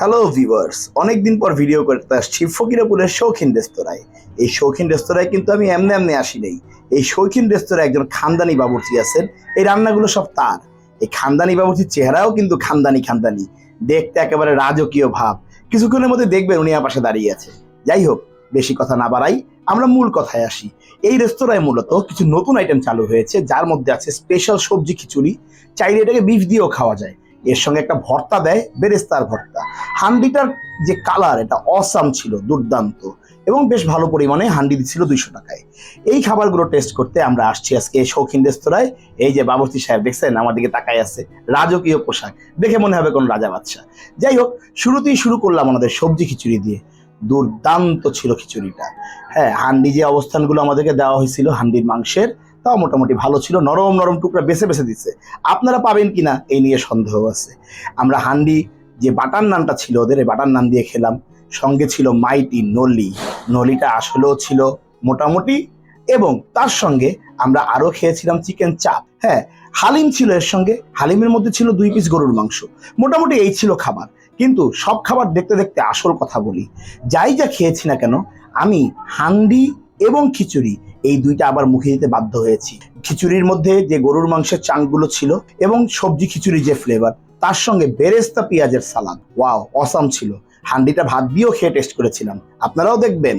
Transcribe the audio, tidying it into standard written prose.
Hello viewers, অনেকদিন পর video করতে আসছি ফকিরাপুরের শৌখিন রেস্তোরাঁয়। এই শৌখিন রেস্তোরাঁয় কিন্তু আমি এমনি এমনি আসি নাই। এই শৌখিন রেস্তোরাঁয় একজন খানদানি বাবুর্চি আছেন। এই রান্নাগুলো সব তার। এই খানদানি বাবুর্চির চেহারাও কিন্তু খানদানি খানদানি, দেখতে একেবারে রাজকীয় ভাব। কিছুক্ষণের মধ্যে দেখবেন উনি আমার পাশে দাঁড়িয়ে আছে। যাই হোক, বেশি কথা না বাড়াই, আমরা মূল কথায় আসি। এই রেস্তোরাঁয় মূলত কিছু নতুন আইটেম চালু হয়েছে, যার মধ্যে আছে স্পেশাল সবজি খিচুড়ি। চাইলে এটাকে বিফ দিয়েও খাওয়া যায়। এর সঙ্গে একটা ভর্তা দেয়, বেরেস্তার ভর্তা। হান্ডিটার যে কালার, এটা অসাম ছিল, দুর্দান্ত, এবং বেশ ভালো পরিমাণে হান্ডি দিচ্ছিল 200 টাকায়। এই খাবারগুলো টেস্ট করতে আমরা আসছি আজকে শৌখিন রেস্তোরাঁয়। এই যে বাবুর্চি সাহেব দেখছেন আমার দিকে তাকায় আছে, রাজকীয় পোশাক, দেখে মনে হবে কোন রাজা বাদশাহ। যাই হোক, শুরুতেই শুরু করলাম আমাদের সবজি খিচুড়ি দিয়ে। দুর্দান্ত ছিল খিচুড়িটা। হ্যাঁ, হান্ডি যে অবস্থানগুলো আমাদেরকে দেওয়া হয়েছিল হান্ডির মাংসের, তাও মোটামুটি ভালো ছিল। নরম নরম টুকরা বেছে বেছে দিচ্ছে। আপনারা পাবেন কিনা এই নিয়ে সন্দেহ আছে। আমরা হান্ডি যে বাটার নানটা ছিল ওদের, এই বাটার নান দিয়ে খেলাম। সঙ্গে ছিল মাইটি নলি। নলিটা আসলেও ছিল মোটামুটি, এবং তার সঙ্গে আমরা আরো খেয়েছিলাম চিকেন চাপ। হ্যাঁ, হালিম ছিল এর সঙ্গে। হালিমের মধ্যে ছিল 2 পিস গরুর মাংস। মোটামুটি এই ছিল খাবার। কিন্তু সব খাবার দেখতে দেখতে আসল কথা বলি, যাই যা খেয়েছি না কেন, আমি হান্ডি এবং খিচুড়ি এই দুইটা আবার মুখে দিতে বাধ্য হয়েছি। খিচুড়ির মধ্যে যে গরুর মাংসের চাংগুলো ছিল এবং সবজি খিচুড়ি যে ফ্লেভার, তার সঙ্গে বেরেস্তা পেঁয়াজের সালাদ, ওয়াও অসাম ছিল। হান্ডিটা ভাত দিয়েও খেয়ে টেস্ট করেছিলাম, আপনারাও দেখবেন।